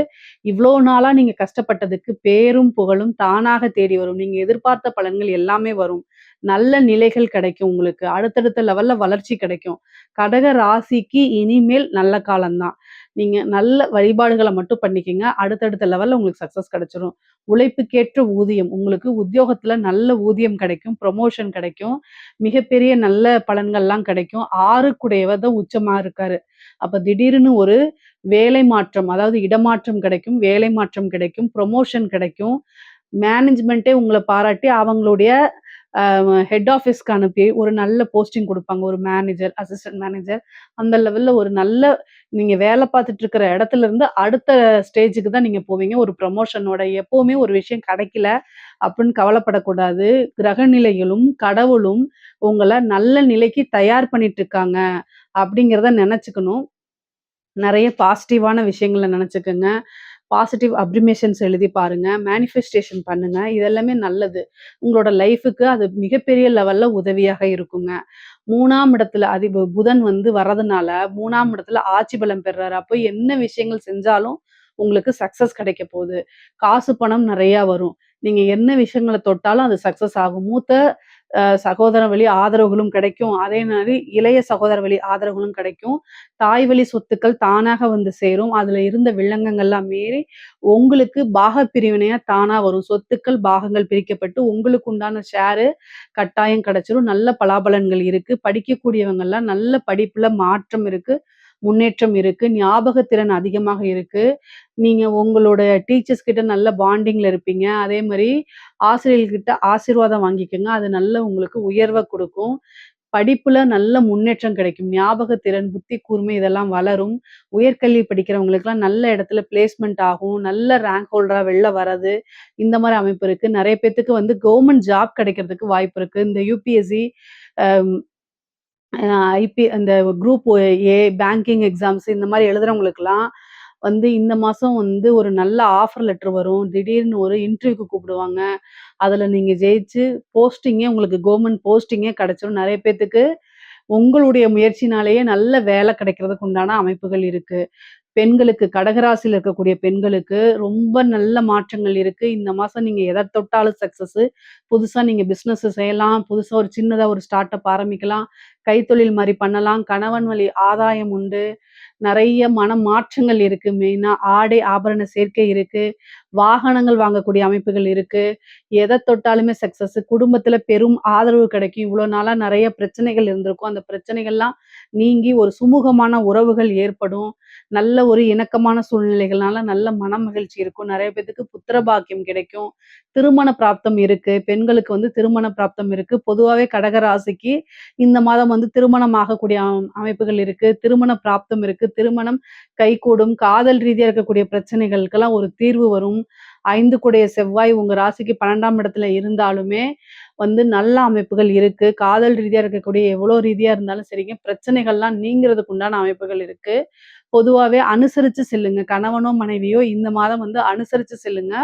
இவ்ளோ நாளா நீங்க கஷ்டப்பட்டதுக்கு பேரும், புகழும் தானாக தேடி வரும். நீங்க எதிர்பார்த்த பலன்கள் எல்லாமே வரும். நல்ல நிலைகள் கிடைக்கும் உங்களுக்கு. அடுத்தடுத்த லெவல்ல வளர்ச்சி கிடைக்கும். கடக ராசிக்கு இனிமேல் நல்ல காலம் தான். நீங்க நல்ல வழிபாடுகள மட்டும் பண்ணிக்கங்க. அடுத்தடுத்த லெவல்ல உங்களுக்கு சக்சஸ் கிடைச்சிரும். உழைப்புக்கேற்ற ஊதியம். உங்களுக்கு உத்தியோகத்துல நல்ல ஊதியம் கிடைக்கும். புரமோஷன் கிடைக்கும். மிகப்பெரிய நல்ல பலன்கள்லாம் கிடைக்கும். 6க்குடையவர் தான் உச்சமா இருக்காரு. அப்ப திடீர்னு ஒரு வேலை மாற்றம், அதாவது இடமாற்றம் கிடைக்கும். வேலை மாற்றம் கிடைக்கும். புரமோஷன் கிடைக்கும். மேனேஜ்மென்ட்டே உங்கள பாராட்டி அவங்களுடைய அ ஹெட் ஆஃபீஸ்க்கு அனுப்பி ஒரு நல்ல போஸ்டிங் குடுப்பாங்க. ஒரு மேனேஜர், அசிஸ்டன்ட் மேனேஜர் அந்த லெவல்ல ஒரு நல்ல நீங்க வேலை பார்த்துட்டு இருக்கிற இடத்துல இருந்து அடுத்த ஸ்டேஜுக்கு தான் நீங்க போவீங்க. ஒரு ப்ரமோஷனோட. எப்பவுமே ஒரு விஷயம் கிடைக்கல அப்படின்னு கவலைப்படக்கூடாது. கிரக நிலைகளும், கடவுளும் உங்கள நல்ல நிலைக்கு தயார் பண்ணிட்டு இருக்காங்க அப்படிங்கிறத நெனச்சுக்கணும். நெறைய பாசிட்டிவான விஷயங்கள நெனச்சுக்கங்க. பாசிட்டிவ் அப்ரிமேஷன்ஸ் எழுதி பாருங்க. மேனிஃபெஸ்டேஷன் பண்ணுங்க. இது எல்லாமே நல்லது. உங்களோட லைஃப்‌க்கு அது மிகப்பெரிய லெவல்ல உதவியாக இருக்குங்க. 3ஆம் இடத்துல புதன் வந்து வர்றதுனால 3ஆம் இடத்துல ஆட்சி பலம் பெறுறாரு. அப்போ என்ன விஷயங்கள் செஞ்சாலும் உங்களுக்கு சக்சஸ் கிடைக்க போகுது. காசு, பணம் நெறையா வரும். நீங்க என்ன விஷயங்கள தொட்டாலும் அது சக்சஸ் ஆகும். மூத்த சகோதர வழி ஆதரவுகளும் கிடைக்கும். அதே மாரி இளைய சகோதர வழி ஆதரவுகளும் கிடைக்கும். தாய் வழி சொத்துக்கள் தானாக வந்து சேரும். அதுல இருந்த வில்லங்கங்கள்லாம் மீறி உங்களுக்கு பாகப் பிரிவினையா தானா வரும். சொத்துக்கள், பாகங்கள் பிரிக்கப்பட்டு உங்களுக்கு உண்டான ஷேரு கட்டாயம் கிடைச்சிரும். நல்ல பலாபலன்கள் இருக்கு. படிக்கக்கூடியவங்கலாம் நல்ல படிப்புல மாற்றம் இருக்கு. முன்னேற்றம் இருக்கு. ஞாபகத்திறன் அதிகமாக இருக்கு. நீங்க உங்களோட டீச்சர்ஸ் கிட்ட நல்ல பாண்டிங்ல இருப்பீங்க. அதே மாரி ஆசிரியர்கள்கிட்ட ஆசீர்வாதம் வாங்கிக்கங்க. அது நல்ல உங்களுக்கு உயர்வ குடுக்கும். படிப்புல நல்ல முன்னேற்றம் கிடைக்கும். ஞாபகத்திறன், புத்தி கூர்மை இதெல்லாம் வளரும். உயர்கல்வி படிக்கிறவங்களுக்கெல்லாம் நல்ல இடத்துல பிளேஸ்மென்ட் ஆகும். நல்ல ரேங்க் ஹோல்டரா வெளில வர்றது, இந்த மாரி அமைப்பு இருக்கு. நெறைய பேத்துக்கு வந்து கவர்மெண்ட் ஜாப் கிடைக்கிறதுக்கு வாய்ப்பு இருக்கு. இந்த யுபிஎஸ்சி, அ அந்த குரூப் ஏ, பேங்கிங் எக்ஸாம்ஸ் இந்த மாரி எழுதுறவங்களுக்கெல்லாம் வந்து இந்த மாசம் வந்து ஒரு நல்ல ஆஃபர் லெட்டர் வரும். திடீர்னு ஒரு இன்டர்வியூக்கு கூப்பிடுவாங்க. அதுல நீங்க ஜெயிச்சு உங்களுக்கு கவர்மெண்ட் போஸ்டிங்கே கிடைச்சிரும். நெறைய பேத்துக்கு உங்களுடைய முயற்சினாலேயே நல்ல வேலை கிடைக்கிறதுக்கு உண்டான அமைப்புகள் இருக்கு. பெண்களுக்கு கடகராசியில இருக்கக்கூடிய பெண்களுக்கு ரொம்ப நல்ல மாற்றங்கள் இருக்கு. இந்த மாசம் நீங்க எத தொட்டாலும் சக்சஸு. புதுசா நீங்க பிசினஸ் செய்யலாம். புதுசா ஒரு சின்னதா ஒரு ஸ்டார்ட் அப் ஆரம்பிக்கலாம். கைத்தொழில் மாரி பண்ணலாம். கணவன் வழி ஆதாயம் உண்டு. நெறைய மாற்றங்கள் இருக்கு. மெயினா ஆடை, ஆபரண சேர்க்கை இருக்கு. வாகனங்கள் வாங்கக்கூடிய அமைப்புகள் இருக்கு. எத தொட்டாலுமே சக்சஸ். குடும்பத்தில பெரும் ஆதரவு கிடைக்கும். இவ்வளோ நாளா நெறைய பிரச்சனைகள் இருந்திருக்கும். அந்த பிரச்சனைகள்லாம் நீங்கி ஒரு சுமூகமான உறவுகள் ஏற்படும். நல்ல ஒரு இணக்கமான சூழ்நிலைகள்னால நல்ல மனமகிழ்ச்சி இருக்கும். நெறைய பேத்துக்கு புத்திர பாக்கியம் கிடைக்கும். திருமண பிராப்தம் இருக்கு. பெண்களுக்கு வந்து திருமண பிராப்தம் இருக்கு. பொதுவாவே கடக ராசிக்கு இந்த மாதம் வந்து திருமணம் ஆகக்கூடிய அமைப்புகள் இருக்கு. திருமண பிராப்தம் இருக்கு. திருமணம் கைகூடும். காதல் ரீதியா இருக்கக்கூடிய பிரச்சனைகளுக்கெல்லாம் ஒரு தீர்வு வரும். 5 கூடைய செவ்வாய் உங்க ராசிக்கு 12ஆம் இடத்துல இருந்தாலுமே வந்து நல்ல அமைப்புகள் இருக்கு. காதல் ரீதியா இருக்கக்கூடிய எவ்வளோ ரீதியா இருந்தாலும் சரிங்க, பிரச்சனைகள்லாம் நீங்கிறதுக்கு உண்டான அமைப்புகள் இருக்கு. பொதுவாவே அனுசரிச்சு செல்லுங்க. கணவனோ, மனைவியோ இந்த மாதம் வந்து அனுசரிச்சு செல்லுங்க.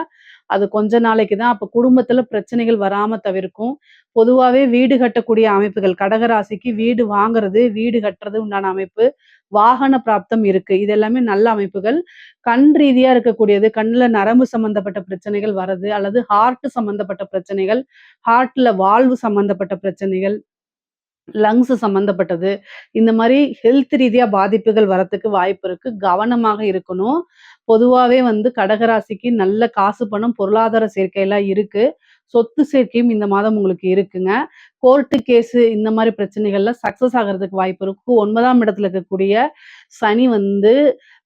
அது கொஞ்ச நாளைக்கு தான். அப்ப குடும்பத்துல பிரச்சனைகள் வராம தவிர்க்கும். பொதுவாவே வீடு கட்டக்கூடிய அமைப்புகள் கடக ராசிக்கு வீடு வாங்குறது, வீடு கட்டுறது உண்டான அமைப்பு, வாகன பிராப்தம் இருக்கு. இது எல்லாமே நல்ல அமைப்புகள். கண் ரீதியா இருக்கக்கூடியது, கண்ல நரம்பு சம்பந்தப்பட்ட பிரச்சனைகள் வரது, அல்லது ஹார்ட் சம்பந்தப்பட்ட பிரச்சனைகள், ஹார்ட்ல வால்வு சம்பந்தப்பட்ட பிரச்சனைகள் லங்ஸ் சம்மந்தப்பட்டது. இந்த மாரி ஹெல்த் ரீதியா பாதிப்புகள் வரத்துக்கு வாய்ப்பு இருக்கு. கவனமாக இருக்கணும். பொதுவாவே வந்து கடகராசிக்கு நல்ல காசு, பணம், பொருளாதார சேர்க்கைலாம் இருக்கு. சொத்து சேர்க்கையும் இந்த மாதம் உங்களுக்கு இருக்குங்க. கோர்ட்டு கேஸு இந்த மாரி பிரச்சனைகள்ல சக்சஸ் ஆகுறதுக்கு வாய்ப்பு இருக்கு. 9ஆம் இடத்துல இருக்கக்கூடிய சனி வந்து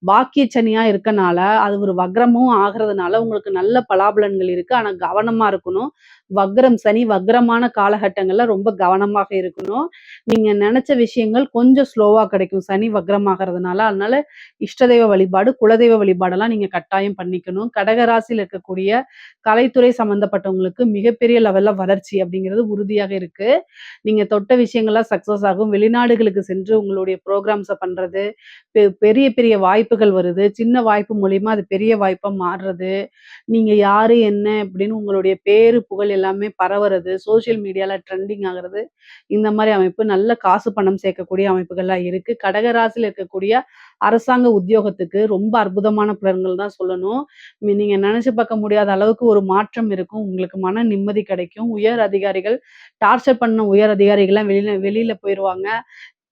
பாக்கிய சனியா இருக்கனால, அது ஒரு வக்ரமும் ஆகுறதுனால உங்களுக்கு நல்ல பலாபலன்கள் இருக்கு. ஆனா கவனமா இருக்கணும். வக்ரம் சனி வக்ரமான காலகட்டங்கள்ல ரொம்ப கவனமாக இருக்கணும். நீங்க நெனச்ச விஷயங்கள் கொஞ்சம் ஸ்லோவா கிடைக்கும். சனி வக்ரமாகறதுனால. அதனால இஷ்ட தெய்வ வழிபாடு, குலதெய்வ வழிபாடெல்லாம் நீங்க கட்டாயம் பண்ணிக்கணும். கடக ராசியில இருக்கக்கூடிய கலைத்துறை சம்மந்தப்பட்டவங்களுக்கு மிகப்பெரிய லெவல்ல வளர்ச்சி அப்படிங்கிறது உறுதியாக இருக்கு. நீங்க தொட்ட விஷயங்கள்லாம் சக்சஸ் ஆகும். வெளிநாடுகளுக்கு சென்று உங்களுடைய புரோகிராம்ஸ பண்றது, பெரிய பெரிய வாய்ப்புகள் வருது. சின்ன வாய்ப்பு மூலியமா அது பெரிய வாய்ப்பா மாறுறது. நீங்க யாரு, என்ன அப்படின்னு உங்களுடைய பேரு, புகழ் எல்லாமே பரவுறது, சோசியல் மீடியால ட்ரெண்டிங் ஆகுறது. இந்த மாரி அமைப்பு நல்ல காசு, பணம் சேர்க்கக்கூடிய அமைப்புகள்லாம் இருக்கு. கடக ராசியில இருக்கக்கூடிய அரசாங்க உத்தியோகத்துக்கு ரொம்ப அற்புதமான பலன்கள் தான் சொல்லணும். நீங்க நெனச்சு பார்க்க முடியாத அளவுக்கு ஒரு மாற்றம் இருக்கும். உங்களுக்கு மன நிம்மதி கிடைக்கும். உயர் அதிகாரிகள் டார்ச்சர் பண்ண உயர் அதிகாரிகள்லாம் வெளியில வெளியில போயிருவாங்க.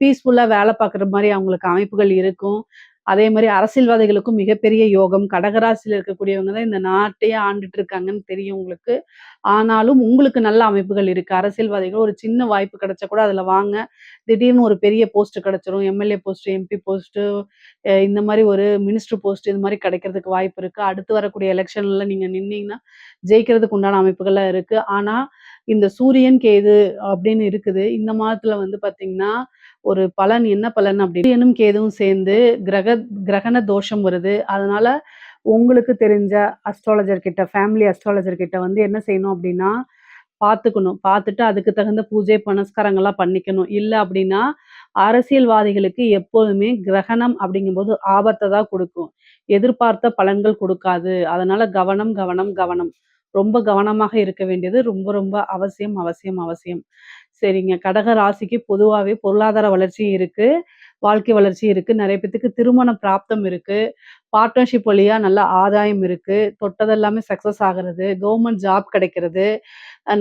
பீஸ்ஃபுல்லா வேலை பார்க்குற மாரி அவங்களுக்கு அமைப்புகள் இருக்கும். அதே மாரி அரசியல்வாதிகளுக்கும் மிகப்பெரிய யோகம். கடகராசியில இருக்கக்கூடியவங்க தான் இந்த நாட்டையே ஆண்டுட்டு இருக்காங்கன்னு தெரியும் உங்களுக்கு. ஆனாலும் உங்களுக்கு நல்ல அமைப்புகள் இருக்கு. அரசியல்வாதிகள் ஒரு சின்ன வாய்ப்பு கிடைச்சா கூட அதுல வாங்க. திடீர்னு ஒரு பெரிய போஸ்ட் கிடைச்சிரும். எம்எல்ஏ போஸ்ட், எம்பி போஸ்ட்டு இந்த மாரி ஒரு மினிஸ்டர் போஸ்ட் இது மாரி கிடைக்கிறதுக்கு வாய்ப்பு இருக்கு. அடுத்து வரக்கூடிய எலக்ஷன்ல நீங்க நின்னீங்கன்னா, ஜெயிக்கிறதுக்கு உண்டான அமைப்புகள்லாம் இருக்கு. ஆனா, இந்த சூரியன், கேது அப்படின்னு இருக்குது. இந்த மாதத்துல வந்து பார்த்தீங்கன்னா, ஒரு பலன் என்ன பலன் அப்படி சூரியனும் கேதுவும் சேர்ந்து கிரகண தோஷம் வருது. அதனால உங்களுக்கு தெரிஞ்ச அஸ்ட்ராலஜர் கிட்ட, ஃபேமிலி அஸ்ட்ராலஜர் கிட்ட வந்து என்ன செய்யணும் அப்படின்னா, பார்த்துக்கணும். பார்த்துட்டு அதுக்கு தகுந்த பூஜை, புனஸ்காரங்கள்லாம் பண்ணிக்கணும். இல்ல அப்படின்னா, அரசியல்வாதிகளுக்கு எப்போதுமே கிரகணம் அப்படிங்கும்போது ஆபத்த தான் குடுக்கும். எதிர்பார்த்த பலன்கள் குடுக்காது. அதனால கவனம், கவனம், கவனம். ரொம்ப கவனமாக இருக்க வேண்டியது ரொம்ப ரொம்ப அவசியம், அவசியம், அவசியம். சரிங்க. கடக ராசிக்கு பொதுவாவே பொருளாதார வளர்ச்சி இருக்கு. வாழ்க்கை வளர்ச்சி இருக்கு. நெறைய பேத்துக்கு திருமண பிராப்தம் இருக்கு. பார்ட்னர்ஷிப் வழியா நல்ல ஆதாயம் இருக்கு. தொட்டதெல்லாமே சக்சஸ் ஆகுறது. கவர்மெண்ட் ஜாப் கிடைக்கிறது.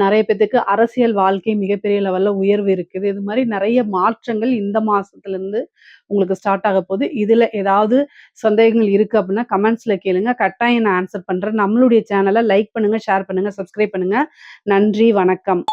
நெறைய பேத்துக்கு அரசியல் வாழ்க்கை மிகப்பெரிய லெவல்ல உயர்வு இருக்குது. இது மாரி நெறைய மாற்றங்கள் இந்த மாசத்துலருந்து உங்களுக்கு ஸ்டார்ட் ஆகப்போது. இதுல ஏதாவது சந்தேகங்கள் இருக்கு அப்டின்னா கமெண்ட்ஸ்ல கேளுங்க. கட்டாயம் நான் ஆன்சர் பண்றேன். நம்மளுடைய சேனல லைக் பண்ணுங்க, ஷேர் பண்ணுங்க, சப்ஸ்கிரைப் பண்ணுங்க. நன்றி, வணக்கம்.